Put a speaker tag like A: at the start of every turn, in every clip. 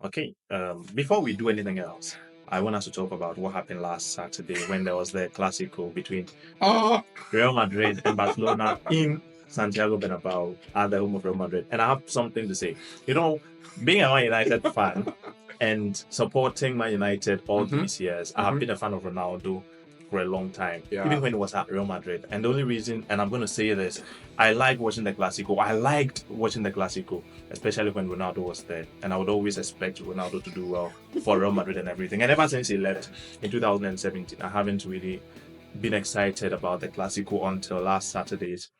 A: Okay. Before we do anything else, I want us to talk about what happened last Saturday when there was the Clásico between
B: Ah,
A: Real Madrid and Barcelona in Santiago Bernabeu at the home of Real Madrid. And I have something to say. You know, being a Man United fan and supporting Man United all
B: Mhm.
A: these years, I have been a fan of Ronaldo for a long time,
B: Yeah.
A: even when he was at Real Madrid. And the only reason, and I'm going to say this, I like watching the Clásico. I liked watching the Clásico, especially when Ronaldo was there. And I would always expect Ronaldo to do well for Real Madrid and everything. And ever since he left in 2017, I haven't really been excited about the Clásico until last Saturday's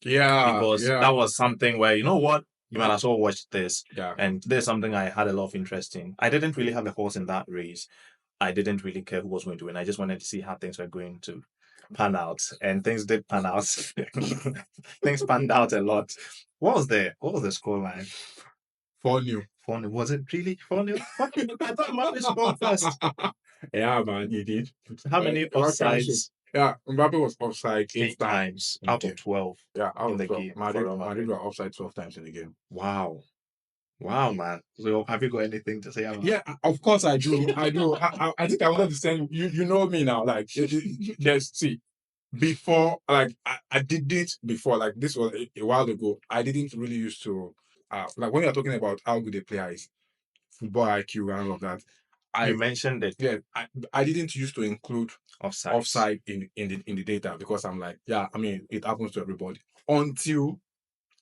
B: Yeah.
A: because that was something where, you know what, you might as well watch this.
B: Yeah.
A: And there's something I had a lot of interest in. I didn't really have a horse in that race. I didn't really care who was going to win. I just wanted to see how things were going to pan out. And things did pan out. Things panned out a lot. What was the score line?
B: 4-0.
A: 4-0. Was it really 4-0? I thought Mbappe scored first.
B: Yeah, man, he did.
A: How many
B: What can I say?
A: offsides?
B: Yeah, Mbappe was offside 8
A: 8 times out
B: Okay.
A: of 12
B: Yeah, out
A: in
B: of
A: the
B: 12.
A: game for
B: Madrid,
A: Real
B: Madrid
A: Madrid.
B: were offside 12 times in the game.
A: Wow. Wow, man. So have you got anything to say about
B: Yeah, of course I do. I do. I think I wanted to say, you know me now. Like, there's, see, before, like, I did it before, like, this was a while ago. I didn't really used to, like, when you're talking about how good a player is, football IQ and all of that,
A: you
B: I,
A: mentioned it?
B: yeah, I didn't used to include
A: Offsides.
B: offside in the data because I'm like, yeah, I mean, it happens to everybody until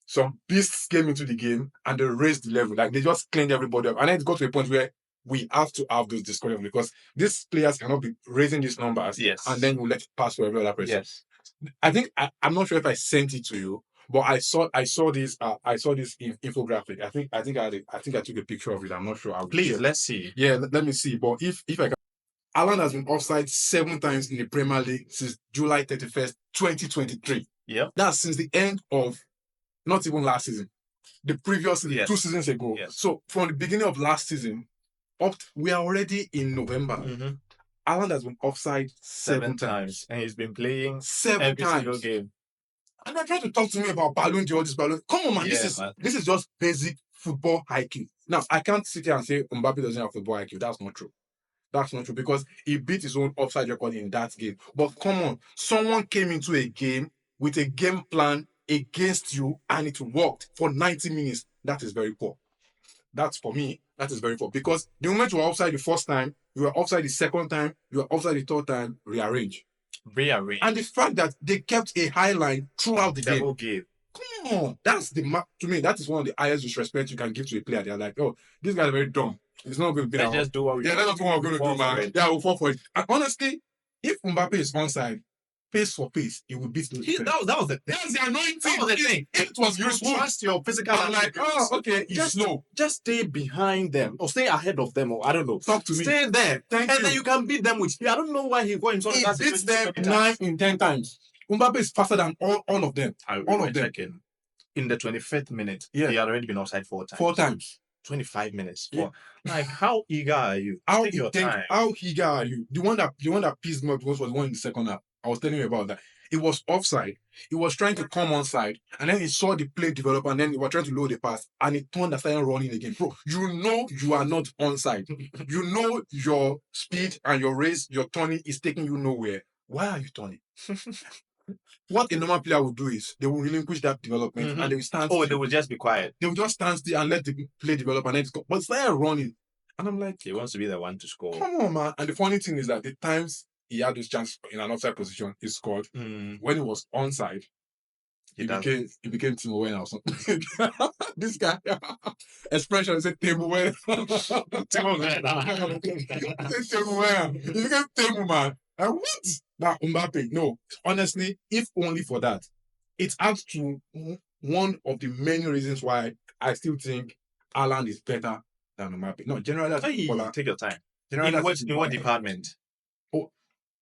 B: some beasts came into the game and they raised the level. Like they just cleaned everybody up. And then it got to a point where we have to have those discussions because these players cannot be raising these numbers
A: Yes.
B: and then you let it pass for every other person.
A: Yes.
B: I think I'm not sure if I sent it to you, but I saw this infographic. I think I took a picture of it. I'm not sure.
A: Please, let's see.
B: Yeah, let me see. But if I can, Alan has been offside 7 times in the Premier League since July 31st, 2023.
A: Yep.
B: That's since the end of not even last season, the previous season,
A: Yes.
B: 2 seasons ago.
A: Yes.
B: So from the beginning of last season, we are already in November.
A: Mhm.
B: Alan has been offside 7 times.
A: And he's been playing
B: 7
A: every single
B: times.
A: game.
B: And they're trying to talk to me about Ballon, all this Ballon. Come on, man.
A: Yeah,
B: This is just basic football IQ. Now, I can't sit here and say Mbappe doesn't have football IQ. That's not true. That's not true because he beat his own offside record in that game. But come on, someone came into a game with a game plan against you and it worked for 90 minutes. That is very poor. That's for me. That is very poor because the moment you were offside the first time, you were offside the second time, you were offside the third time, rearrange. And the fact that they kept a high line throughout the
A: whole game.
B: Come on, that's to me, that is one of the highest disrespect you can give to a player. They're like, oh, this guy's very dumb. It's not going to be
A: Let's just do what we
B: Yeah, that's what we're going to do, man. Yeah, we'll fall for it. And honestly, if Mbappe is onside, pace for pace, he will beat those.
A: That was the thing.
B: That's the anointing.
A: That was the thing.
B: It was
A: You
B: useful.
A: trust your physical.
B: I'm like, oh, okay, he's slow.
A: Just stay behind them or stay ahead of them or I don't know.
B: Talk to me.
A: Stay there.
B: Thank
A: and
B: you.
A: then you can beat them with. I don't know why he got himself.
B: He beats them 9 in 10 times. Mbappe is faster than all of them. All of them.
A: Checking. In the 25th minute,
B: Yeah.
A: he had already been offside 4 times.
B: 4 times.
A: 25 minutes.
B: Yeah.
A: Like, how eager are you? Take your time.
B: How eager are you? The one that pissed me off was the one in the second half. I was telling you about that. It was offside. He was trying to come onside, and then he saw the play develop, and then he was trying to load the pass, and he turned and started running again. Bro, you know you are not onside. You know your speed and your race, your turning is taking you nowhere. Why are you turning? What a normal player would do is they will relinquish that development and they will stand still.
A: They will just be quiet.
B: They will just stand still and let the play develop and then go. But started running. And I'm like,
A: he wants to be the one to score.
B: Come on, man. And the funny thing is that the times he had those chances in an offside position, he scored. When he was onside, he became Timo Werner or something. This guy, expression said Timo Werner. Timo Werner. Timo Werner. He became Timo, man. And what? Now, Mbappe, no. Honestly, if only for that, it adds to one of the many reasons why I still think Haaland is better than Mbappe. No, generally as a footballer.
A: Take your time.
B: In
A: what department?
B: Oh,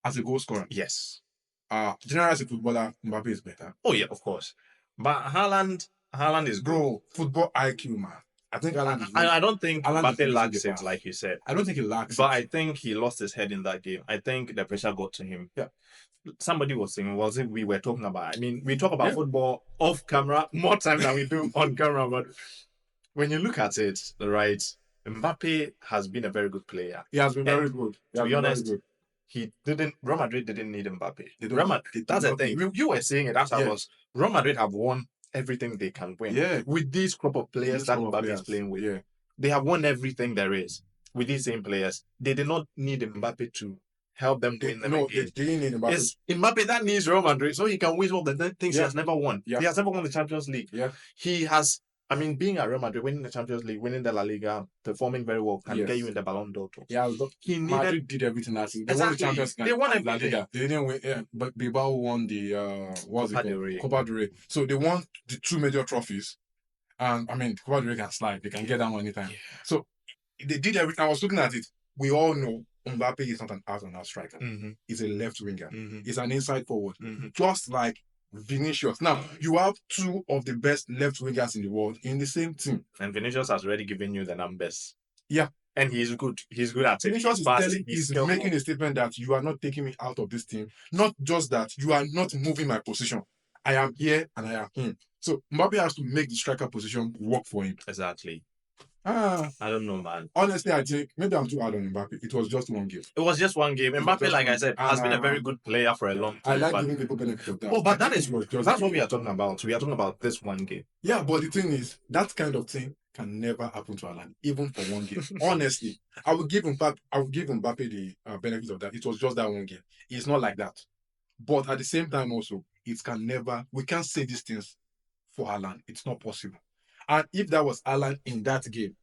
B: as a goal scorer.
A: Yes.
B: Generally as a footballer, Mbappe is better.
A: Oh yeah, of course. But Haaland is
B: bro. Football IQ, man. I think Haaland is.
A: I don't think Mbappe lacks it, like you said.
B: I don't think he lacks
A: but I think he lost his head in that game. I think the pressure got to him.
B: Yeah.
A: Somebody was saying, was it we were talking about? I mean, we talk about football off camera more time than we do on camera, but when you look at it, right, Mbappe has been a very good player.
B: He has been very good.
A: To be honest, Real Madrid didn't need Mbappe. That's the thing. You were saying it as I was. Real Madrid have won everything they can win.
B: Yeah.
A: With these crop of players that Mbappe is playing with.
B: Yeah.
A: They have won everything there is with these same players. They did not need Mbappe to help them win them again.
B: They didn't need Mbappe.
A: It's Mbappe that needs Real Madrid so he can win all the things he has never won.
B: Yeah.
A: He has never won the Champions League.
B: Yeah.
A: He has, being at Real Madrid, winning the Champions League, winning the La Liga, performing very well, can get you in the Ballon d'Or.
B: Yeah, Madrid did everything last season. They won the Champions League.
A: They won everything.
B: La Liga. They didn't win, but Bilbao won the Copa del Rey. So they won the two major trophies. And Copa del Rey can slide. They can get that one anytime. Yeah. So they did everything. I was looking at it. We all know Mbappe is not an out-and-out striker. Mm-hmm. He's a left winger. Mm-hmm. He's an inside forward. Mm-hmm. Just like Vinicius. Now, you have two of the best left wingers in the world in the same team.
A: And Vinicius has already given you the numbers.
B: Yeah.
A: And he's good. He's good at it.
B: Vinicius is making a statement that you are not taking me out of this team. Not just that, you are not moving my position. I am here and I am him. So Mbappe has to make the striker position work for him.
A: Exactly.
B: I
A: don't know, man.
B: Honestly, I think maybe I'm too hard on Mbappe. It was just one game.
A: It was just one game. Mbappe, like I said, has been a very good player for a long time.
B: I like giving people benefit of that.
A: Oh, but that's what we are talking about. We are talking about this one game.
B: Yeah, but the thing is, that kind of thing can never happen to Alan, even for one game. Honestly, I would give Mbappe the benefit of that. It was just that one game. It's not like that. But at the same time, also, we can't say these things for Alan. It's not possible. And if that was Alan in that game,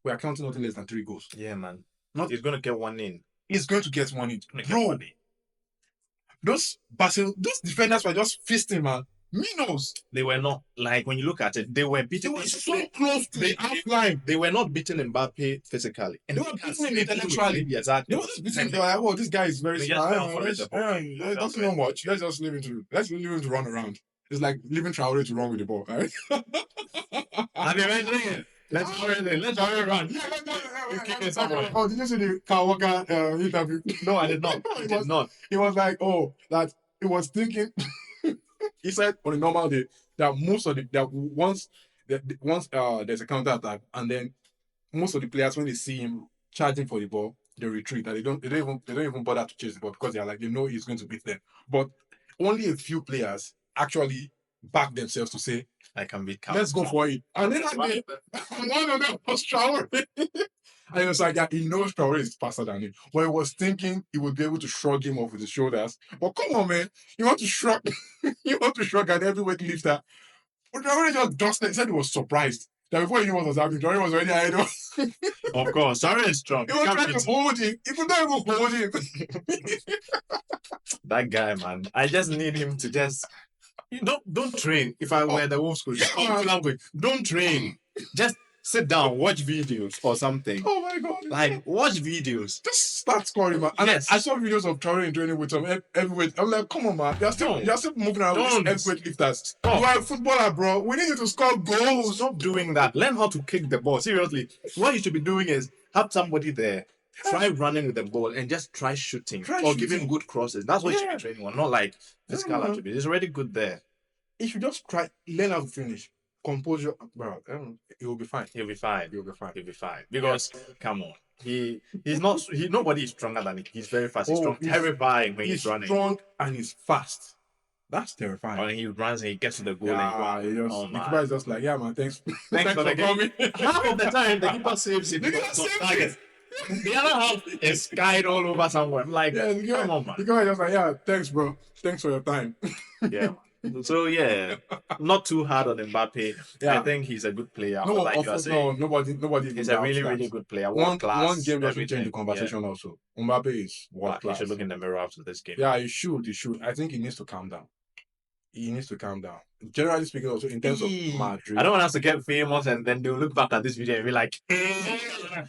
B: we are counting nothing less than 3 goals.
A: Yeah, man. He's going to get one in.
B: He's going to get one in. Bro, those defenders were just feasting, man. Minos.
A: They were not, like, when you look at it, they were beating.
B: They were so close to the half-line.
A: They were not beating Mbappe physically.
B: And they were beating him intellectually.
A: Exactly.
B: They were just beating him. They were like, oh, this guy is very smart. Let's not much. Let's leave him to run around. It's like leaving Traore to run with the ball, right?
A: Have you been doing it? Let's Traore run.
B: Oh, did you see the Kyle Walker interview?
A: No, I did not. I did not.
B: He was like, that he was thinking. He said on a normal day that once there's a counter attack, and then most of the players, when they see him charging for the ball, they retreat and they don't even bother to chase the ball because they know he's going to beat them. But only a few players actually back themselves to say,
A: I can beat Cal.
B: Let's go for it. And then one of them was Traore. And it was like, he knows Traore is faster than him. But he was thinking he would be able to shrug him off with his shoulders. But come on, man. You want to shrug at every weight lifter. But Traore just dusted. He said he was surprised that before he knew what was happening, Traore was already ahead of.
A: Of course, Traore is strong.
B: He was trying to hold him. He could not even hold him.
A: That guy, man. I just need him to just... Don't train. If I were the Wolves coach, don't train. Just sit down, watch videos or something.
B: Oh my God!
A: Like, watch videos.
B: Just start scoring, man. And
A: yes.
B: I saw videos of Traore in training with some heavyweight. I'm like, come on, man. You're still moving around with heavyweight lifters. You are a footballer, bro. We need you to score goals.
A: Stop doing that. Learn how to kick the ball. Seriously, what you should be doing is have somebody there. Try running with the ball and just try shooting or giving good crosses. That's what you should be training on, not like physical attributes. It's already good there.
B: If you just learn how to finish, composure, bro, it will be fine.
A: He'll be fine. Because come on, nobody is stronger than him. He's very fast. He's strong, terrifying when he's running.
B: He's strong and he's fast. That's terrifying.
A: When he runs and he gets to the goal,
B: the keeper is just like, yeah, man, thanks for
A: coming. Half of the time, the keeper saves it. The other half is skied all over somewhere. I'm like, come on, man.
B: The guy is just like, yeah, thanks, bro. Thanks for your time.
A: Yeah. So yeah, not too hard on Mbappe. Yeah. I think he's a good player.
B: Nobody.
A: He's a really, really good player.
B: One game doesn't change the conversation. Also, Mbappe is world class.
A: He should look in the mirror after this game.
B: Yeah, he should. I think he needs to calm down. Generally speaking, also in terms of Madrid.
A: I don't want us to get famous and then they'll look back at this video and be like,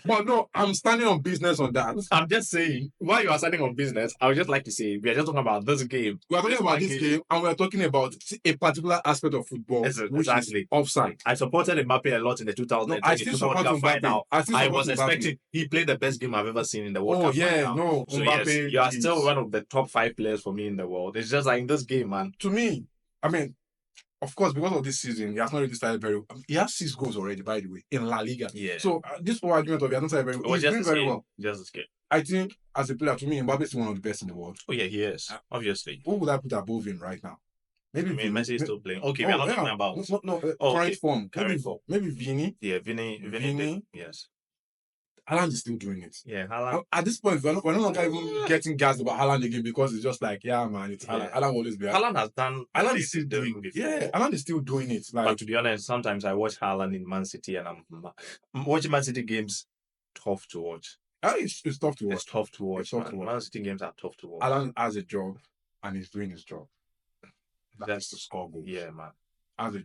B: but no, I'm standing on business on that.
A: I'm just saying, while you are standing on business, I would just like to say, we are just talking about this game.
B: We are talking about this game and we are talking about a particular aspect of football, which is offside.
A: I supported Mbappe a lot in the 2010
B: I still support Mbappe.
A: I was expecting, he played the best game I've ever seen in the World Cup.
B: So
A: Mbappe, yes, you are still one of the top 5 players for me in the world. It's just like in this game, man.
B: To me, of course, because of this season, he has not really started very well. He has 6 goals already, by the way, in La Liga.
A: Yeah.
B: So this whole argument of he has not started very well. He's doing very well.
A: Just a skip.
B: I think as a player, to me, Mbappe is one of the best in the world.
A: Oh yeah, he is. Obviously.
B: Who would I put above him right now? Maybe
A: Messi is still playing. Okay, we are not talking about
B: current form.
A: Current form.
B: Maybe Vini.
A: Yeah, Vini. Yes.
B: Haaland is still doing it.
A: Yeah, Haaland.
B: At this point, we're no longer even getting gassed about Haaland again because it's just like, yeah, man, it's Haaland. Haaland will always be.
A: Haaland has done.
B: Haaland is still doing it. Yeah, Haaland is still doing it. Like,
A: but to be honest, sometimes I watch Haaland in Man City and I'm watching Man City games. Tough to watch.
B: It's tough to watch.
A: It's tough to watch. Man City games are tough to watch.
B: Haaland has a job and he's doing his job. That's to score goals.
A: Yeah, man.
B: Man,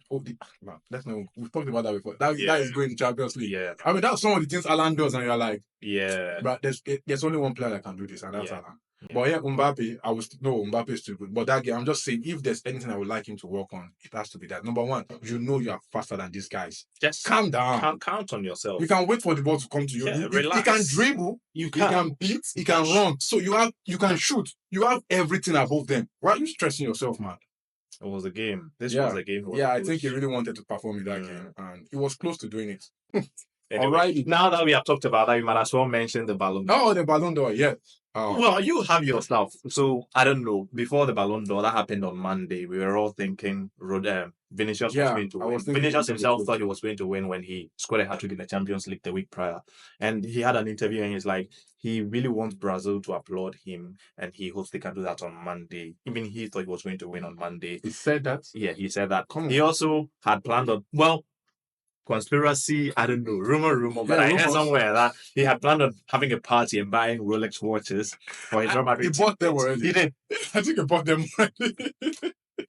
B: let's know. We've talked about that before. That is going to Champions League.
A: Yeah.
B: I mean, that's some of the things Haaland does, and you're like,
A: yeah.
B: But there's only one player that can do this, and that's Haaland. Yeah. But yeah, Mbappe, Mbappe is too good. But that game, I'm just saying, if there's anything I would like him to work on, it has to be that. Number one, you are faster than these guys.
A: Just
B: calm down.
A: Count on yourself.
B: You can wait for the ball to come to you.
A: Yeah,
B: he can dribble. You can beat. He can run. So you can shoot. You have everything above them. Why are you stressing yourself, man?
A: It was a game. This was a game.
B: I think he really wanted to perform in that game, and he was close to doing it.
A: Anyway, all right. Now that we have talked about that, we might as well mention the Ballon d'Or.
B: Oh, the Ballon d'Or, yeah.
A: Well, you have your stuff. So, I don't know. Before the Ballon d'Or, that happened on Monday, we were all thinking Vinicius was going to win. Vinicius himself thought he was going to win when he scored a hat-trick in the Champions League the week prior. And he had an interview and he's like, he really wants Brazil to applaud him and he hopes they can do that on Monday. Even he thought he was going to win on Monday.
B: He said that?
A: Yeah, he said that. He also had planned on, conspiracy, I don't know, rumor, but I heard somewhere that he had planned on having a party and buying Rolex watches for his Real Madrid.
B: He bought them already.
A: He did.
B: I think he bought them already.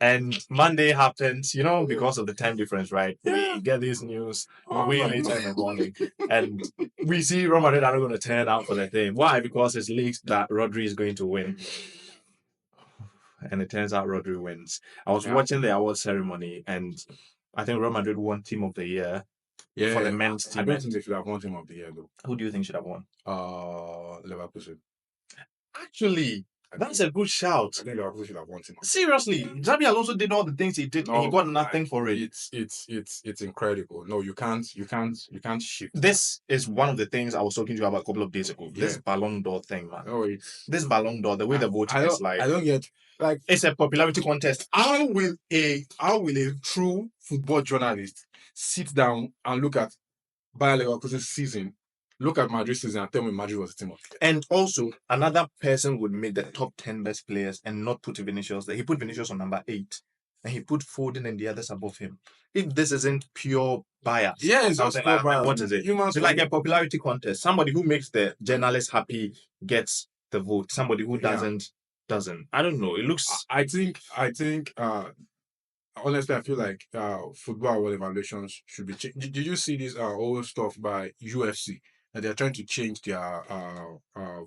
A: And Monday happened, because of the time difference, right? We get this news way later in the morning. And we see Real Madrid are not going to turn out for the thing. Why? Because it's leaked that Rodri is going to win. And it turns out Rodri wins. I was watching the award ceremony and I think Real Madrid won Team of the Year for the men's team.
B: I don't think they should have won Team of the Year, though.
A: Who do you think should have won?
B: Liverpool.
A: Actually, that's a good shout.
B: I think Liverpool should have won Team.
A: Seriously, Xabi Alonso did all the things he did and he got nothing for it.
B: It's incredible. No, you can't shift.
A: This is one of the things I was talking to you about a couple of days ago. Yeah. This Ballon d'Or thing, man.
B: Oh,
A: this Ballon d'Or, the way the voting is like.
B: I don't get. Like,
A: it's a popularity contest.
B: How will a true football journalist sit down and look at Bayer Leverkusen's season, look at Madrid's season, and tell me Madrid was a team of?
A: And also, another person would make the top 10 best players and not put Vinicius there. He put Vinicius on number 8, and he put Foden and the others above him. If this isn't pure bias,
B: it's not pure bias.
A: What is it? It's like a popularity contest. Somebody who makes the journalist happy gets the vote. Somebody who doesn't. I don't know. It looks.
B: I think. Honestly, I feel like football award evaluations should be changed. Did you see this old stuff by UFC? That they're trying to change their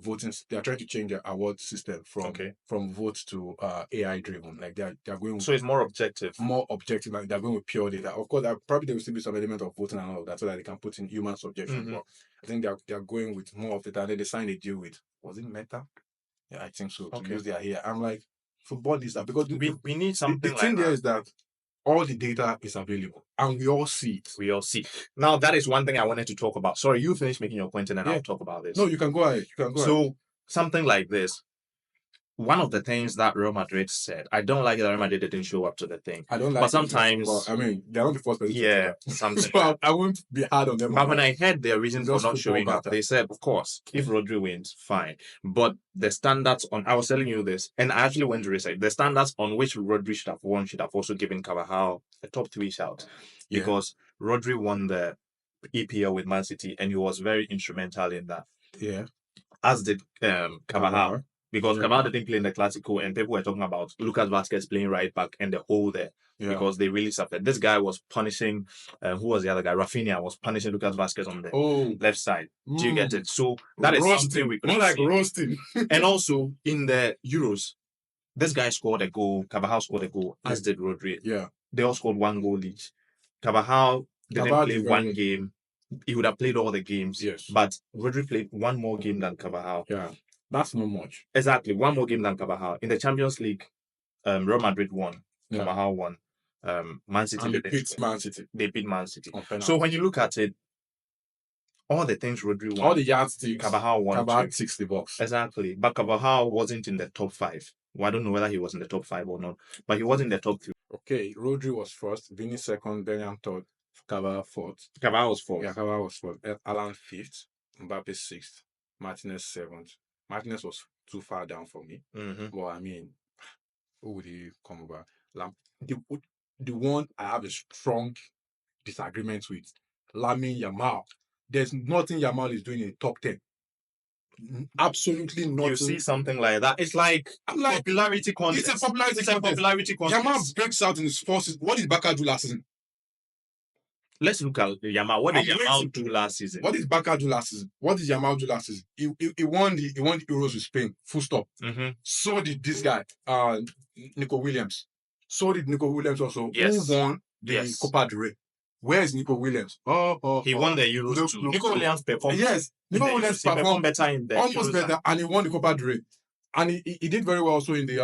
B: voting. They're trying to change their award system from vote to AI driven. Like they're going.
A: So it's more objective.
B: More objective. Like they're going with pure data. Of course, probably there will still be some element of voting and all of that, so that they can put in human subjection. Mm-hmm. But I think they're going with more of it. And then they signed a deal with. Was it Meta? Yeah, I think so. To use their hair. I'm like, football is that because
A: we need something.
B: The thing there is that all the data is available and we all see it.
A: Now that is one thing I wanted to talk about. Sorry, you finish making your point and then I'll talk about this.
B: No, you can go ahead.
A: So something like this. One of the things that Real Madrid said, I don't like that Real Madrid didn't show up to the thing.
B: I don't like
A: but sometimes
B: I mean they're not the first person.
A: Yeah, something.
B: So I won't be hard on them.
A: But when I heard their reasons for not showing up, they said, of course, if Rodri wins, fine. But the standards on I was telling you this, and I actually went to research the standards on which Rodri should have won should have also given Carvajal a top 3 shout. Because Rodri won the EPL with Man City and he was very instrumental in that.
B: Yeah.
A: As did Carvajal. Because Carvajal didn't play in the Clásico and people were talking about Lucas Vázquez playing right back and the hole there. Yeah. Because they really suffered. This guy was punishing, who was the other guy? Rafinha was punishing Lucas Vázquez on the left side. Do you get it? So that is something we could
B: more like roasting.
A: And also in the Euros, this guy scored a goal. Carvajal scored a goal, as did Rodri.
B: Yeah.
A: They all scored 1 goal each. Carvajal didn't play one game. He would have played all the games.
B: Yes.
A: But Rodri played 1 more game than Carvajal.
B: Yeah. That's not much.
A: Exactly. 1 more game than Carvajal. In the Champions League, Real Madrid won. Carvajal won. Man City.
B: And they beat Man City.
A: They beat Man City.
B: On penalty.
A: So when you look at it, all the things Rodri won,
B: all the yardsticks,
A: Carvajal won.
B: Carvajal ticks the box.
A: Exactly. But Carvajal wasn't in the top 5. Well, I don't know whether he was in the top 5 or not, but he was in the top 3.
B: Okay, Rodri was first, Vini second, Bellingham third, Carvajal fourth.
A: Carvajal was fourth.
B: Yeah, Carvajal was fourth. Alan fifth, Mbappe sixth, Martinez seventh. Martinez was too far down for me. Well, I mean, who would he come over? The one I have a strong disagreement with, Lamine Yamal. There's nothing Yamal is doing in the top 10. Absolutely nothing.
A: You see something like that. It's like popularity contest.
B: It's a popularity contest. Yamal breaks out in his forces. What did Barca do last season?
A: Let's look at Yamal. What did Yamal do last season?
B: What did Barca do last season? What did Yamal do last season? He won the Euros with Spain. Full stop. So did this guy, Nico Williams. So did Nico Williams also.
A: Yes.
B: Who won the Copa del Rey? Where is Nico Williams?
A: He won the Euros too. Nico Williams performed.
B: Yes, Nico Williams performed
A: better in the
B: almost better, and he won the Copa del Rey. And he did very well also in the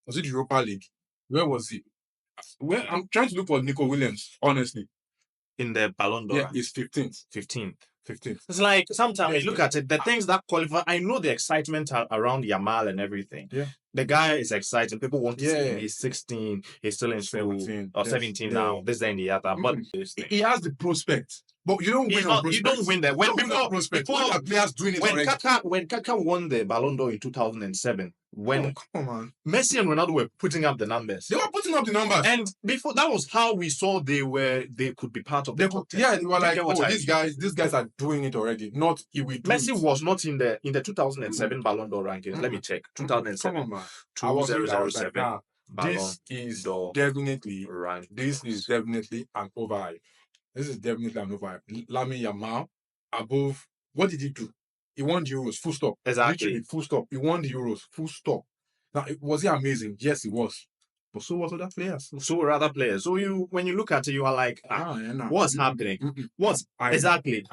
B: was it the Europa League? Where was he? Well, I'm trying to look for Nico Williams, honestly.
A: In the Ballon d'Or.
B: Yeah, he's 15th.
A: 15th.
B: It's
A: like sometimes you look at it, the things that qualify. I know the excitement around Yamal and everything.
B: Yeah.
A: The guy is exciting. People want to see him. He's 16. He's still in school.
B: 17.
A: Or 17 now. This and the other. But
B: he has the prospect. But you don't win on prospect.
A: You don't win that. When
B: the players doing it already.
A: When Kaka won the Ballon d'Or in 2007, when
B: come on, man.
A: Messi and Ronaldo were putting up the numbers.
B: They were putting up the numbers.
A: And before that was how we saw they could be part of the top 10.
B: Yeah, they were like, these guys are doing it already. Not
A: Messi was not in the 2007 Ballon d'Or rankings. Let me check. 2007.
B: Come on, man.
A: 2007.
B: This is definitely an overhype. This is definitely an overhype. Lamine Yamal above. What did he do? He won the Euros. Full stop.
A: Exactly.
B: Literally, full stop. He won the Euros. Full stop. Now, was he amazing? Yes, he was. But so was other players.
A: So were other players. So when you look at it, you are like, what's happening? Exactly?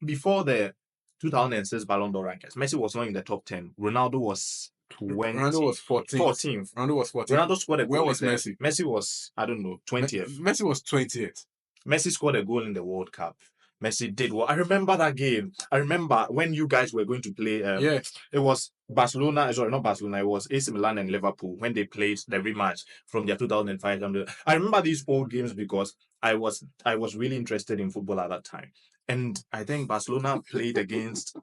A: Before the 2006 Ballon d'Or rankings, Messi was not in the top 10. Ronaldo was 20.
B: Ronaldo was 14th. Ronaldo was 14th.
A: Ronaldo scored a goal.
B: Where was Messi?
A: Messi was, I don't know, 20th.
B: Messi was 20th.
A: Messi scored a goal in the World Cup. Messi did well. I remember that game. I remember when you guys were going to play. It was Barcelona. Sorry, not Barcelona. It was AC Milan and Liverpool when they played the rematch from their 2005. I remember these old games because I was really interested in football at that time. And I think Barcelona played against.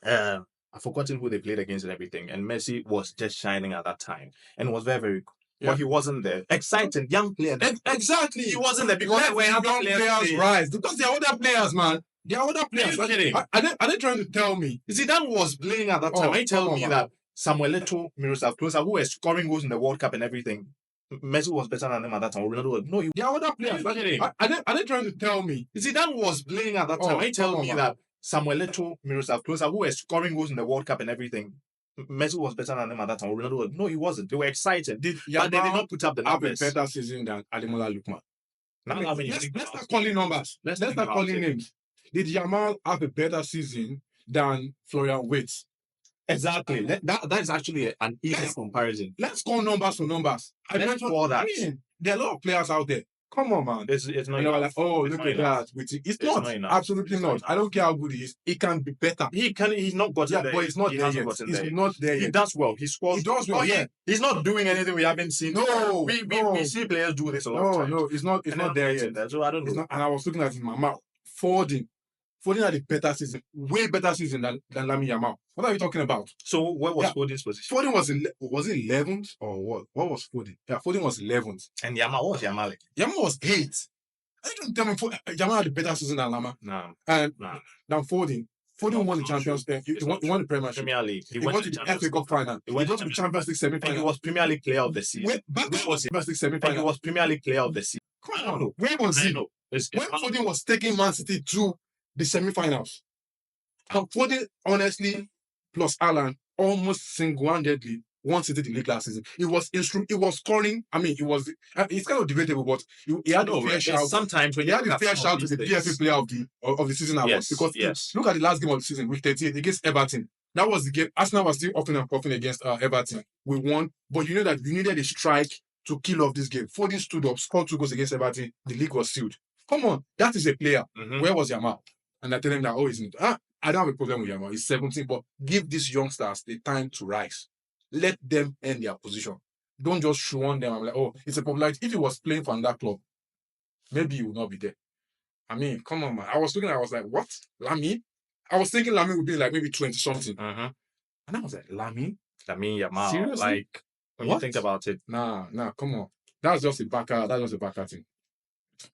A: I've forgotten who they played against and everything. And Messi was just shining at that time and was very, very good. Yeah. But he wasn't there. Exciting, young player.
B: Exactly.
A: He wasn't there because
B: when young players rise. Because they are other players, man. They are other players. Are they trying to tell me?
A: Zidane was playing at that time. Are you telling me that Samuel Eto'o, Miroslav Klose, who were scoring goals in the World Cup and everything, Messi was better than them at that time? No,
B: they are other players. Are they trying to tell me?
A: Zidane was playing at that time. Are you telling me that Samuel Eto'o, Miroslav Klose, who were scoring goals in the World Cup and everything, Messi was better than them at that time? No, he wasn't. They were excited. But they did not put up the numbers.
B: Have a better season than Ademola Lookman. Let's start calling numbers. Let's start calling names. Did Yamal have a better season than Florian Wirtz?
A: Exactly. That is actually an easy comparison.
B: Let's call numbers for numbers.
A: Let's call that.
B: There are a lot of players out there. Come on, man.
A: It's not enough.
B: Like, look at that. It's not. Absolutely not. I don't care how good he is. He can be better.
A: He's not gotten there.
B: But he's not there yet. He's not there yet.
A: He does well. He scores.
B: He does well, yeah.
A: He's not doing anything we haven't seen.
B: No.
A: We see players do this a lot of times.
B: No, it's not there yet.
A: So I don't know.
B: And I was looking at his mama. Foden had a better season. Way better season than Lamine Yamal. What are you talking about?
A: So what was Foden's position?
B: Foden was it 11th or what? What was Foden? Yeah, Foden was 11th.
A: And Yamal, what was Yamal?
B: Yamal was 8th. I don't tell me Yamal had a better season than Lama.
A: No.
B: Than Foden. Foden won the Champions League. He won the Premiership.
A: Premier League.
B: He went to the FA Cup final. He went to the Champions League semi-final.
A: He was Premier League player of the season.
B: Where was he? Champions League semi-final.
A: He was Premier League player of the season.
B: Come on. Where was he? When Foden was taking Man City to the semi-finals. And Foden, honestly, plus Alan, almost single-handedly won City the league last season. He was scoring. I mean, it's kind of debatable, but he had a fair shout.
A: Sometimes when
B: he had a fair shout to the PFA player of the season. Because look at the last game of the season with 38 against Everton. That was the game. Arsenal was still often and puffing against Everton. We won, but you know that you needed a strike to kill off this game. Foden stood up, scored 2 goals against Everton. The league was sealed. Come on, that is a player. Where was Yamal? And I tell him that, oh, isn't. I don't have a problem with Yamal. He's 17, but give these youngsters the time to rise. Let them earn their position. Don't just show on them. I'm like, oh, it's a popularity. If he was playing for that club, maybe he would not be there. I mean, come on, man. I was like, what? Lamine? I was thinking Lamine would be like maybe 20-something. And I was like, Lamine?
A: Yamal.
B: Seriously?
A: Like, when you think about it.
B: Nah, come on. That's just a backer thing.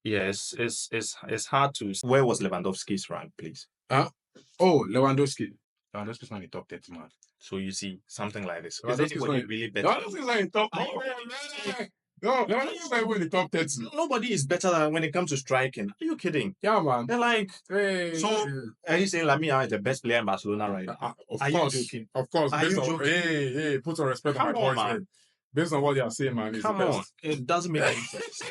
A: Yeah, it's hard to. Where was Lewandowski's rank, please?
B: Oh, Lewandowski. Lewandowski's not in the top 30, man.
A: So you see something like this.
B: Is anybody really better? Lewandowski's not in the top 30. No, Lewandowski's not even in the top 30.
A: Nobody is better than when it comes to striking. Are you kidding?
B: Yeah, man.
A: They're like,
B: hey,
A: so are you saying Lamine is the best player in Barcelona right now?
B: Of course. You joking? Of course.
A: Are you joking?
B: Hey, put some respect on my voice, man. Based on what they are saying, man.
A: Come on. It doesn't make any sense.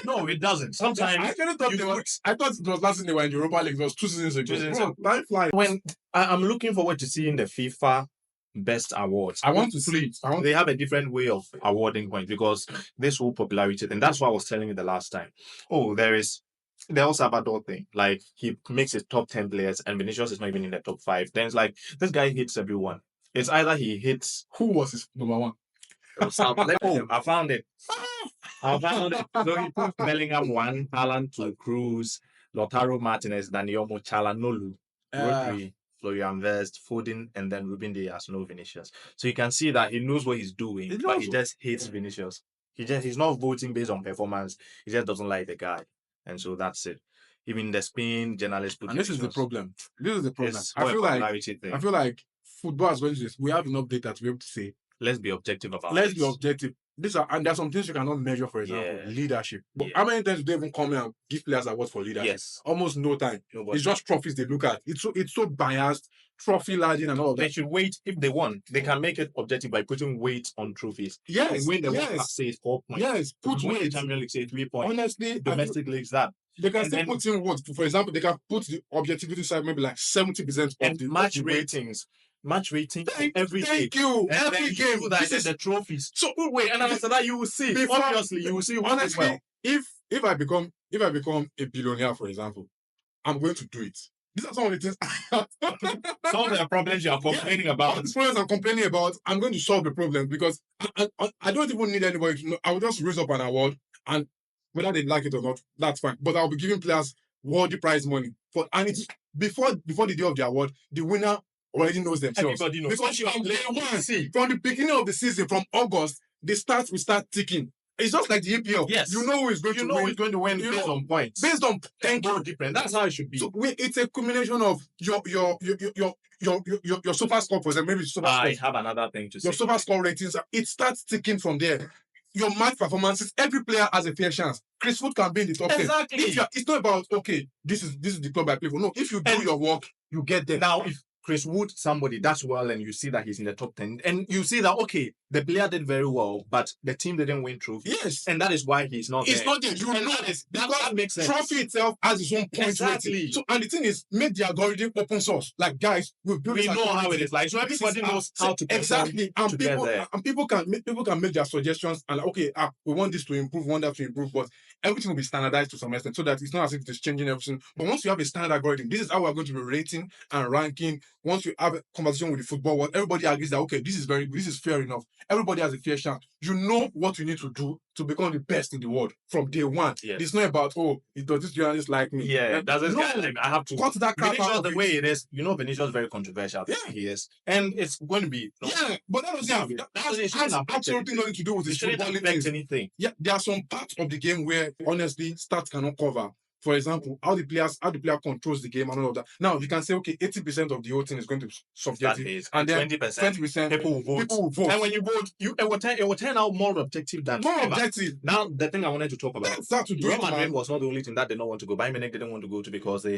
A: No, it doesn't. Sometimes
B: I thought it was last season they were in the Europa League. It was 2 seasons ago. Time flies.
A: When I'm looking forward to seeing the FIFA best awards.
B: I want to see it.
A: They have a different way of awarding points because this whole popularity, and that's what I was telling you the last time. Oh, there's the El Salvador thing. Like, he makes his top 10 players and Vinicius is not even in the top 5. Then it's like, this guy hits everyone. It's either he hits...
B: Who was his number 1?
A: I found it. So he put Bellingham 1, Haaland 2, Cruz, Lautaro Martinez, Daniel Chalanolu, Rodri, Florian Wirtz, Foden, and then Ruben Dias, no Vinicius. So you can see that he knows what he's doing, but he just hates Vinicius. He's not voting based on performance. He just doesn't like the guy. And so that's it. Even the Spain journalists put.
B: And this is the problem. I feel like football is going to this. We have enough data to be able to say.
A: Let's be objective about it.
B: Let's be objective. And there's some things you cannot measure, for example, leadership. But how many times do they even come and give players awards for leadership?
A: Yes.
B: Almost no time. Nobody. It's just trophies they look at. It's so biased, trophy laden and all of that.
A: They should wait. If they won, they can make it objective by putting weight on trophies.
B: Yes.
A: When they say 4 points.
B: Yes. Put weight.
A: Champions League say 3 points.
B: Honestly,
A: domestic leagues that.
B: They can still put in what? For example, they can put the objectivity side maybe like 70% of the
A: match ratings. Match rating every
B: Thank you.
A: And
B: every game.
A: This is the trophies. So wait, and after that you will see. Obviously, you will see.
B: Honestly, if I become a billionaire, for example, I'm going to do it. These are some of the things.
A: Some of the problems you are complaining about.
B: The problems I'm complaining about, I'm going to solve the problem because I don't even need anybody to know. I will just raise up an award, and whether they like it or not, that's fine. But I'll be giving players worthy prize money and it's before the day of the award, the winner already knows themselves.
A: Everybody knows.
B: Because from the beginning of the season, from August, we start ticking. It's just like the EPL.
A: Yes.
B: You know who is going to win.
A: Who is going to win based on points.
B: Based on
A: different. That's how it should be.
B: So it's a combination of your super score, for example. Maybe super
A: I have another thing to say.
B: Your super score ratings, it starts ticking from there. Your match performances, every player has a fair chance. Chris Wood can be in the top 10.
A: Exactly.
B: It's not about this is the club I play for. No, if you do your work, you get there.
A: Now, if Chris Wood, somebody does well, and you see that he's in the top 10, and you see that the player did very well, but the team didn't win trophy.
B: Yes,
A: and that is why he's not there.
B: It's not there. You know
A: that makes sense.
B: Trophy itself has its own point
A: exactly.
B: So, and the thing is, make the algorithm open source. Like guys, we
A: know how it is like. So everybody knows how to
B: exactly. And people can make their suggestions and we want this to improve, want that to improve, but everything will be standardized to some extent so that it's not as if it's changing everything. But once you have a standard algorithm, this is how we're going to be rating and ranking. Once you have a conversation with the football world, everybody agrees that this is fair enough. Everybody has a fair chance. You know what you need to do to become the best in the world from day one.
A: Yes.
B: It's not about does this journalist like me?
A: Yeah, that's I have to
B: cut that crap
A: Vinicius
B: out
A: the way it is. Vinicius is very controversial.
B: Yeah,
A: he is, and it's going to be.
B: But that has absolutely nothing to do with the football
A: anything.
B: Yeah, there are some parts of the game where honestly stats cannot cover. For example, how the player controls the game and all of that. Now you can say 80% of the whole thing is going to be subjective, and then 20%
A: people will vote. And when you vote, it will turn out more objective than
B: objective.
A: Now the thing I wanted to talk about. Real Madrid was not the only team that did not want to go. Bayern Munich didn't want to go to because they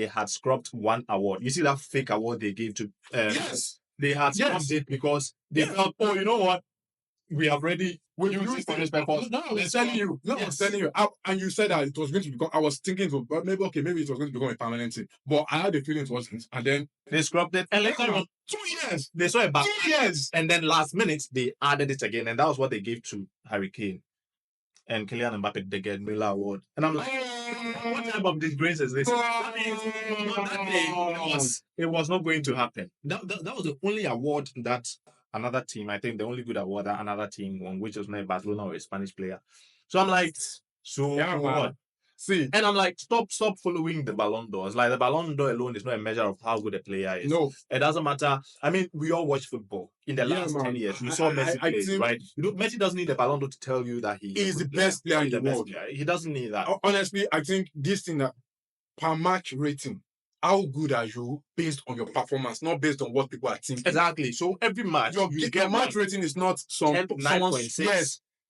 A: had scrubbed one award. You see that fake award they gave to
B: yes.
A: They had scrubbed it because they felt, you know what? We have already
B: When you use this purpose. No, I was telling you. No, I was telling you. And you said that it was going to become. I was thinking, but maybe it was going to become a permanent thing. But I had the feeling it wasn't. And then
A: they scrubbed it, and later on
B: 2 years,
A: they saw it back.
B: 2 years,
A: and then last minute they added it again, and that was what they gave to Harry Kane. And Kylian Mbappe they get Miller Award, and I'm like, what type of disgrace is this? That means that day it was not going to happen. That was the only award that another team, I think the only good award that another team won, which was not a Barcelona or a Spanish player. So I'm like, so
B: Yeah,
A: what?
B: See,
A: And I'm like, stop following the Ballon d'Or. It's like the Ballon d'Or alone is not a measure of how good a player is.
B: no,
A: it doesn't matter. I mean, we all watch football. In the last 10 years, we saw Messi play, right? Messi doesn't need the Ballon d'Or to tell you that he's
B: the best player in the world.
A: He doesn't need that.
B: Honestly, I think this thing that per match rating, how good are you based on your performance, not based on what people are thinking.
A: Exactly. So every match,
B: your match rating is not someone's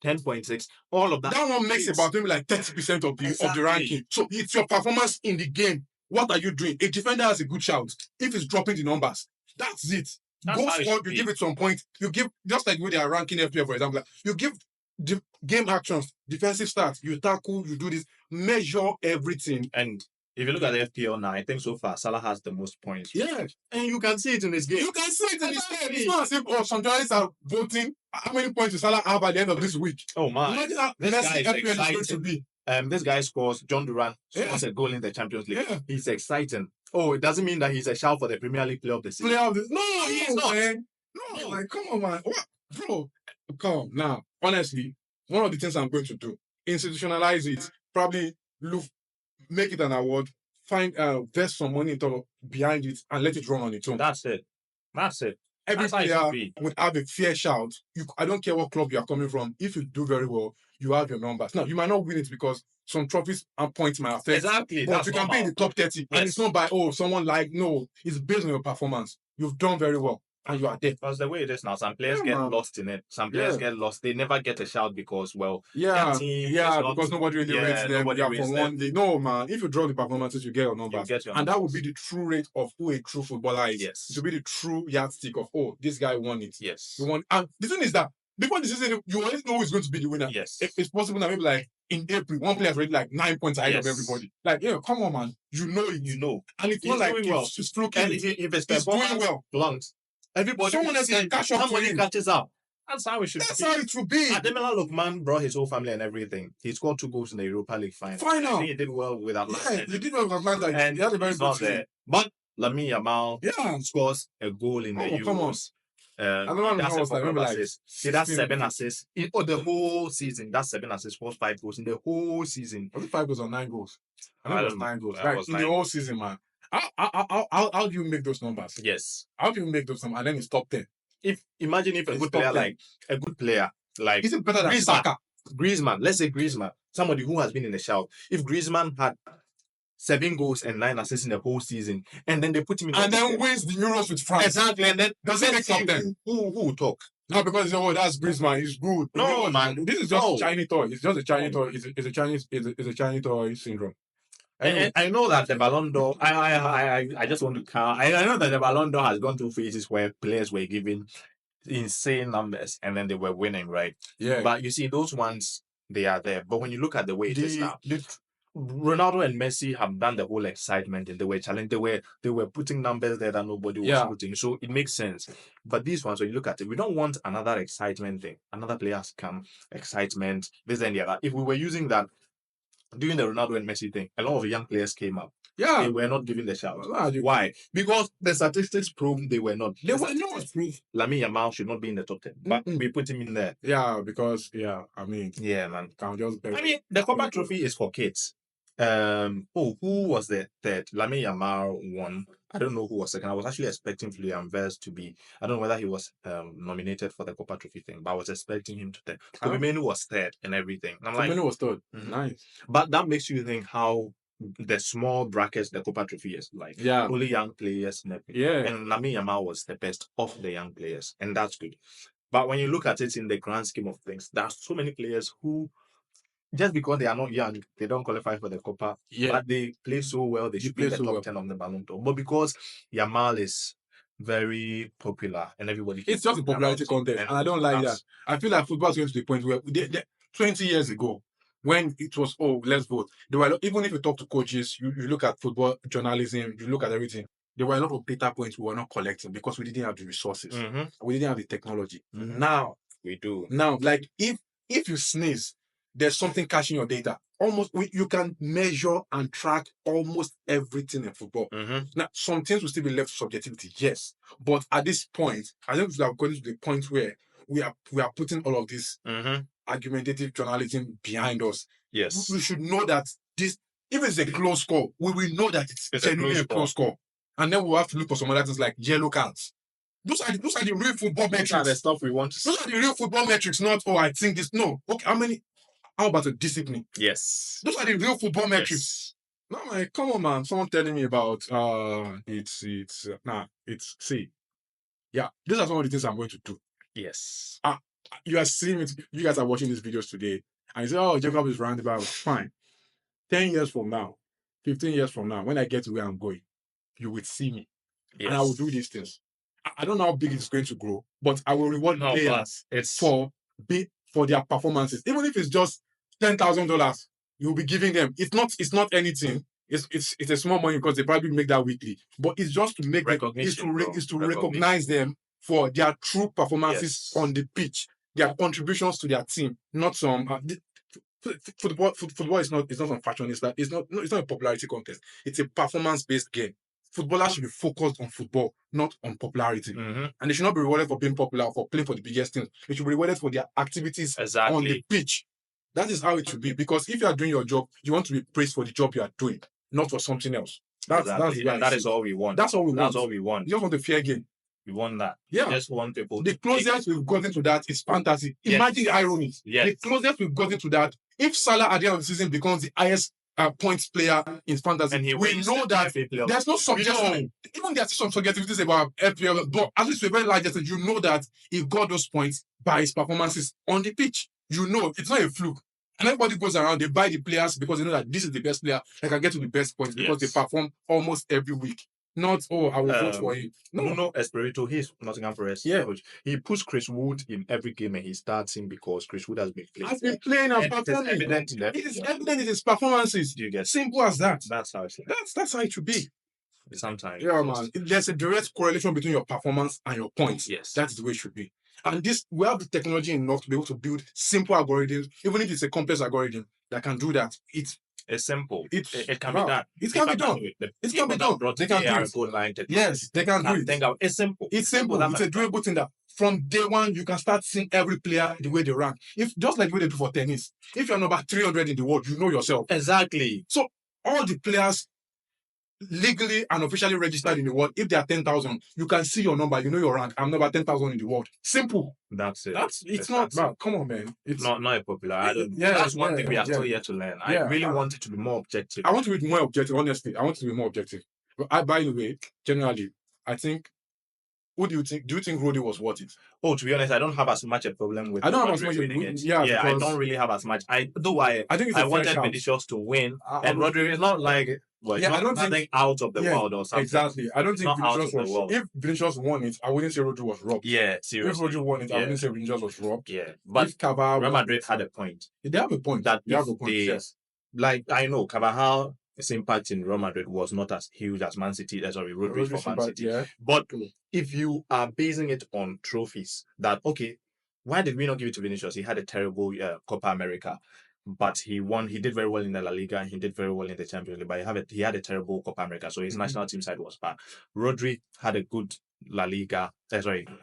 A: 10.6, all of that.
B: That one makes about maybe like 30% of the ranking. So it's your performance in the game. What are you doing? A defender has a good shout. If it's dropping the numbers, that's it. Goal scored, you give it some point. You give, just like when they are ranking FPL, for example, you give the game actions, defensive stats, you tackle, you do this, measure everything.
A: And if you look at the FPL now, I think so far Salah has the most points.
B: Yeah.
A: And you can see it in this game.
B: You can see it in this game. It's not as if some journalists are voting how many points does Salah have at the end of this week.
A: Oh my.
B: Imagine how
A: this guy is
B: going to be.
A: This guy scores, John Duran scores a goal in the Champions League.
B: Yeah.
A: He's exciting. Oh, it doesn't mean that he's a shout for the Premier League player of the season.
B: No, he's not. Man. No, like, come on, man. What? Bro, come on. Now, honestly, one of the things I'm going to do, institutionalize it, probably make it an award, find invest some money behind it and let it run on its own.
A: That's it.
B: Every player would have a fair shout. I don't care what club you are coming from. If you do very well, you have your numbers. Now, you might not win it because some trophies and points might affect.
A: Exactly.
B: But you can be in the top 30. Yes. And it's not by, someone no. It's based on your performance. You've done very well. And you are there.
A: That's the way it is now. Some players get lost in it. Some players get lost. They never get a shout because,
B: because nobody really rates them. From one day. No, man. If you draw the performances, you get your numbers. That would be the true rate of who a true footballer is.
A: Yes.
B: It would be the true yardstick of, this guy won it.
A: Yes.
B: And the thing is that before the season, you always know who is going to be the winner.
A: Yes.
B: If it's possible that maybe like in April, one player is already like 9 points ahead of everybody. Like, come on, man. You know it.
A: You know.
B: And it's not like it's fluking.
A: And if it's doing well, belongs. Everybody,
B: someone else can catch up.
A: Somebody catches up. That's how it should be.
B: That's how it should be.
A: Ademola Lookman brought his whole family and everything. He scored 2 goals in the Europa League final. I think he did well with Atlanta.
B: Yeah, he did well with Atlanta. And he had a very good season.
A: But Lamine Yamal scores a goal in the Euros.
B: Come on.
A: I
B: don't know
A: he does 7 assists. The whole season. That's 7 assists, scores 5 goals in the whole season.
B: Was it 5 goals or 9 goals? I think it was 9 goals. Right, in the whole season, man. How do you make those numbers?
A: Yes.
B: How do you make those numbers? And then it's top 10.
A: Imagine if a good player like
B: is it better than Saka?
A: Griezmann, let's say Griezmann, somebody who has been in the shout. If Griezmann had 7 goals and 9 assists in the whole season, and then they put him in
B: and then wins the Euros with France.
A: Exactly, and then
B: does it make top 10?
A: Who will talk?
B: No, because that's Griezmann. He's good.
A: No, man.
B: This is just a Chinese toy. It's just a Chinese toy. It's a Chinese toy syndrome.
A: I know that the Ballon d'Or. I just want to count. I know that the Ballon d'Or has gone through phases where players were given insane numbers and then they were winning, right?
B: Yeah.
A: But you see, those ones they are there. But when you look at the way it is now, Ronaldo and Messi have done the whole excitement and they were challenged. They were putting numbers there that nobody was putting. So it makes sense. But these ones, when you look at it, we don't want another excitement thing. Another players come, excitement, this and the other. If we were using that during the Ronaldo and Messi thing, a lot of young players came up.
B: Yeah.
A: They were not given the shout. Why? Because the statistics prove they were not.
B: They were not.
A: Lamine Yamal should not be in the top 10. But we put him in there.
B: Yeah, because, I mean.
A: Yeah, man.
B: The
A: Copa Trophy is for kids. Who was the third? Lamine Yamal won. I don't know who was second. I was actually expecting Florian Wirtz to be. I don't know whether he was nominated for the Copa Trophy thing, but I was expecting him to third. Firmino was third and everything. I'm like,
B: Firmino was third. Nice.
A: But that makes you think how the small brackets the Copa Trophy is like.
B: Yeah.
A: Only young players.
B: Yeah.
A: And Lamine Yamal was the best of the young players, and that's good. But when you look at it in the grand scheme of things, there are so many players who, just because they are not young, they don't qualify for the Copa. Yeah. But they play so well, they should be in the top 10 of the Ballon d'Or. But because Yamal is very popular and everybody.
B: It's just a popularity contest, and I don't like that. I feel like football is going to the point where 20 years ago, when it was, oh, let's vote, there were, even if you talk to coaches, you look at football journalism, you look at everything, there were a lot of data points we were not collecting because we didn't have the resources. We didn't have the technology. Now
A: we do.
B: Now, like if you sneeze, there's something catching your data. Almost you can measure and track almost everything in football. Now, some things will still be left to subjectivity, yes. But at this point, I think we have gotten to the point where we are putting all of this argumentative journalism behind us.
A: Yes.
B: We should know that this, if it's a close call, we will know that it's genuinely a close call. And then we'll have to look for some other things like yellow cards. Those are the real football metrics.
A: Those are the stuff we want to see.
B: Those are the real football metrics, not, oh, I think this. No. Okay, how about a discipline?
A: Yes.
B: Those are the real football metrics. No, man, come on, man. Someone telling me about see. Yeah, these are some of the things I'm going to do.
A: Yes.
B: You are seeing it. You guys are watching these videos today, and you say, oh, Jacob is roundabout. Fine. 10 years from now, 15 years from now, when I get to where I'm going, you will see me. Yes. And I will do these things. I don't know how big it's going to grow, but I will reward players for their performances. Even if it's just $10,000, you'll be giving them. It's not anything. It's a small money because they probably make that weekly. But it's just to make recognition. It's to recognize them for their true performances on the pitch, their contributions to their team, not some. Football is not on fashion. It's not a popularity contest. It's a performance-based game. Footballers should be focused on football, not on popularity. And they should not be rewarded for being popular or for playing for the biggest teams. They should be rewarded for their activities on the pitch. That is how it should be. Because if you are doing your job, you want to be praised for the job you are doing, not for something else. That is all we want. That's all we want. You just want a fair game.
A: We want that.
B: Yeah.
A: We just want people.
B: The closest we've gotten to that is fantasy. Imagine the irony. The closest we've gotten to that, if Salah at the end of the season becomes the highest points player in fantasy, and we know that there's no subjectivity. Even there's some subjectivities about FPL, but at least to a very large extent, you know that he got those points by his performances on the pitch. You know, it's not a fluke. And everybody goes around, they buy the players because they know that this is the best player. I can get to the best points because they perform almost every week. Not, oh, I will vote for him.
A: No, Espirito, he's Nottingham Forest. Yeah. Coach. He puts Chris Wood in every game and he starts him because Chris Wood has been playing.
B: Has been playing and performing. It is evident in his performances.
A: You get
B: simple as that.
A: That's how it's like.
B: That's how it should be.
A: Sometimes.
B: Yeah, man. There's a direct correlation between your performance and your points.
A: Yes.
B: That's the way it should be. And we have the technology enough to be able to build simple algorithms, even if it's a complex algorithm that can do that.
A: It's simple. It can be done.
B: It can be done. It can be done. They can do it. Yes, they can do it.
A: It's simple.
B: It's simple. It's a doable thing that from day one you can start seeing every player the way they rank. If just like what they do for tennis, if you're number 300 in the world, you know yourself.
A: Exactly.
B: So all the players legally and officially registered in the world, if they are 10,000, you can see your number. You know your rank. I'm number 10,000 in the world. Simple.
A: That's it.
B: It's not bad. Come on, man. It's
A: not a popular. That's one thing we are still yet to learn. I really want it to be more objective.
B: I want to be more objective, honestly. I want to be more objective. But by the way, generally, I think, who do you think? Do you think Rodri was worth it?
A: Oh, to be honest, I don't have as much a problem with.
B: I don't have as much.
A: Yeah, I don't really have as much. I think I wanted Vinicius to win, and Rodri is not like. Well, I don't think out of the world or something.
B: Exactly. I don't think Vinicius was. If Vinicius won it, I wouldn't say Rodri was robbed.
A: Yeah, seriously.
B: If Rodri won it, I wouldn't say Vinicius was robbed.
A: Yeah, but Real Madrid had a point.
B: They have a point.
A: They have a point. Yes. Like I know Carvajal's impact in Real Madrid was not as huge as Man City. Rodri for Man City. Yeah. But if you are basing it on trophies, that okay, why did we not give it to Vinicius? He had a terrible Copa America. But he won. He did very well in the La Liga. He did very well in the Champions League. But he had a terrible Copa America, so his national team side was bad. Rodri had a good La Liga.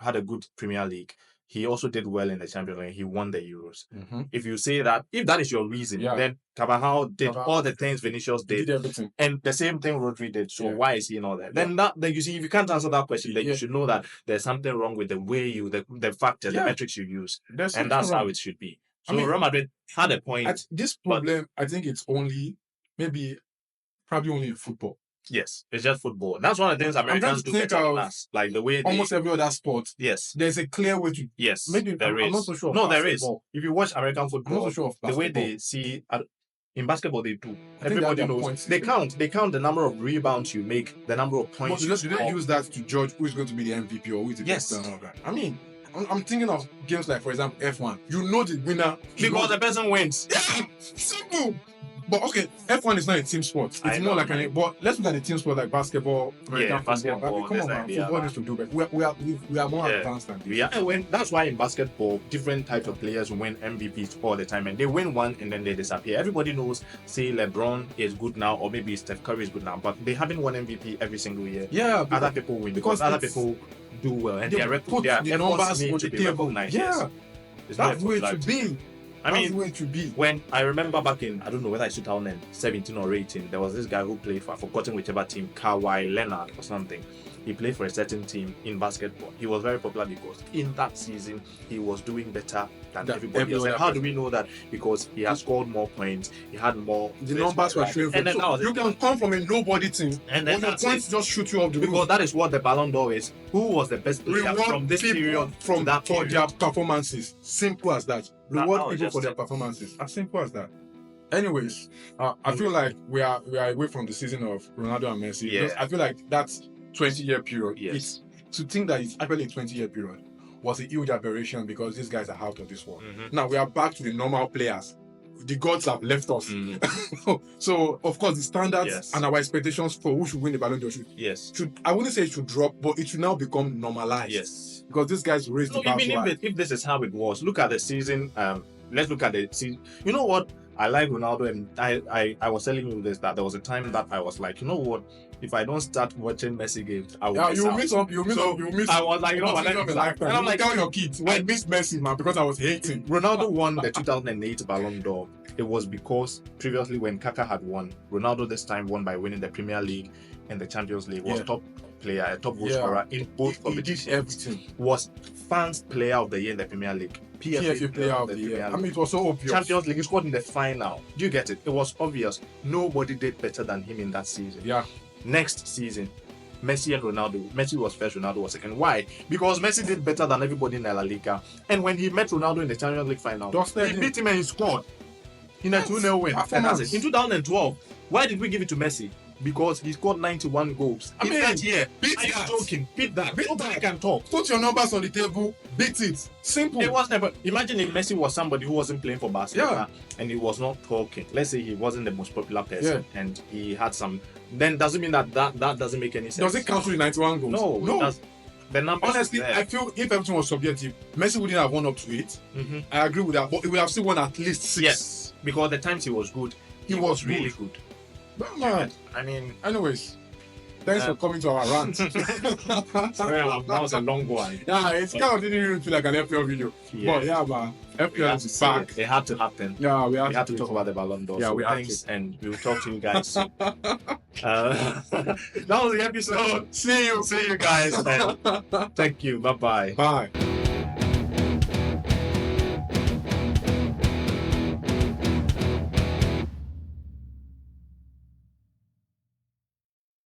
A: Had a good Premier League. He also did well in the Champions League. He won the Euros. If you say that, if that is your reason, then Carvajal did all the things Vinicius did,
B: everything,
A: and the same thing Rodri did. So why is he not there? Then you see, if you can't answer that question, then you should know that there's something wrong with the way the factors, the metrics you use, and that's how it should be. So Real Madrid had a point.
B: This problem, I think it's probably only in football.
A: Yes, it's just football. That's one of the things Americans do better than us. Like the way
B: almost every other sport.
A: Yes,
B: there's a clear way to.
A: Yes,
B: maybe
A: there is.
B: I'm not so sure.
A: No, there is. If you watch American football,
B: I'm not so sure of
A: the way they see In basketball, they do.
B: I think
A: Everybody
B: they have
A: knows.
B: points.
A: They count the number of rebounds you make, the number of
B: But
A: points.
B: you
A: you
B: don't
A: score.
B: use that to judge who is going to be the MVP or who is the
A: Yes.
B: best player and all that. I mean, I'm thinking of games like, for example, F1. You know the winner
A: Because the person wins.
B: Yeah, simple. But okay, F1 is not a team sport.
A: I
B: It's
A: know,
B: more like
A: man.
B: but let's look at the team sport like basketball, American football.
A: basketball,
B: I mean, come on,
A: this
B: man.
A: idea,
B: Football
A: man.
B: needs to do better. We are more advanced than this.
A: Yeah, and that's why in basketball, different types of players win MVPs all the time, and they win one and then they disappear. Everybody knows, say LeBron is good now, or maybe Steph Curry is good now, but they haven't won MVP every single year.
B: Yeah,
A: Other people win because other people do well, and
B: they
A: their
B: put
A: their
B: the
A: efforts
B: numbers
A: need
B: on
A: to
B: the
A: be
B: table.
A: recognized.
B: Yeah,
A: Yes. It's
B: that's
A: not
B: the way it
A: a
B: should be.
A: I
B: That's
A: mean,
B: the way it should be.
A: when I remember back in, I don't know whether it's 2017 or 18, there was this guy who played for, I've forgotten whichever team, Kawhi Leonard or something. He played for a certain team in basketball. He was very popular because in that season, he was doing better than everybody else. And how do we know that? Because he has scored more points, he had more...
B: The numbers were showing.
A: And then that was
B: you
A: it.
B: can come from a nobody team,
A: And then
B: but your
A: that's
B: points just shoot you off the
A: Because
B: roof.
A: that is what the Ballon d'Or is. Who was the best player
B: Reward
A: from this
B: people
A: period
B: from
A: to that
B: for
A: period?
B: their performances. Simple as that.
A: That
B: Reward
A: was
B: people
A: just
B: for their
A: it.
B: performances. As simple as that. Anyways, I feel like we are away from the season of Ronaldo and Messi.
A: Yeah.
B: Because I feel like that's 20-year period.
A: Yes.
B: It's to think that it's actually a 20-year period was a huge aberration because these guys are out of this world. Now we are back to the normal players. The gods have left us. So of course the standards
A: Yes.
B: and our expectations for who should win the Ballon d'Or should I wouldn't say it should drop, but it should now become normalized.
A: Yes.
B: Because these guys raised
A: No,
B: the bar
A: even
B: so high.
A: if this is how it was, look at the season. Let's look at the season. You know what? I like Ronaldo, and I was telling you this, that there was a time that I was like, you know what? If I don't start watching Messi games, I will
B: Yeah,
A: miss
B: you
A: out.
B: miss up. You miss
A: So,
B: up. You miss.
A: I was like, you know what?
B: Let
A: let
B: me
A: me
B: like
A: and I'm like,
B: tell your kids. I missed Messi, man, because I was hating.
A: Ronaldo won the 2008 Ballon d'Or. It was because previously when Kaka had won, Ronaldo this time won by winning the Premier League and the Champions League. Was top player, a top goal scorer in both
B: He did
A: competitions.
B: everything.
A: Was fans player of the year in the Premier League.
B: PFA player of the year. I mean, it was so obvious.
A: Champions League, he scored in the final. Do you get it? It was obvious. Nobody did better than him in that season.
B: Yeah.
A: Next season, Messi and Ronaldo. Messi was first, Ronaldo was second. Why? Because Messi did better than everybody in La Liga. And when he met Ronaldo in the Champions League final, he beat him and he scored in a 2-0 win. And that's it. In 2012, why did we give it to Messi? Because he scored 91 goals. I mean, that year.
B: Beat
A: Are you
B: that.
A: joking? Beat that.
B: Beat
A: Nobody
B: that.
A: can talk.
B: Put your numbers on the table. Beat it. Simple.
A: It was never. Imagine if Messi was somebody who wasn't playing for Barcelona and he was not talking. Let's say he wasn't the most popular person and he had some. Then doesn't mean that doesn't make any sense.
B: Does it count to the 91 goals?
A: No. That's, the numbers.
B: Honestly, I feel if everything was subjective, Messi wouldn't have won up to 8. I agree with that, but he would have still won at least 6.
A: Yes, because the times he was good, he was really good.
B: But man,
A: I mean,
B: anyways, thanks for coming to our rant.
A: well, that was a long one.
B: Yeah, it's kind of didn't even feel like an FPL video. But yeah, man, FPL is back.
A: It had to happen.
B: Yeah, we
A: had to talk about the Ballon d'Or.
B: Yeah,
A: so
B: we have
A: thanks, and we'll talk to you guys soon. That was the episode. See you guys. And thank you. Bye-bye.
B: Bye.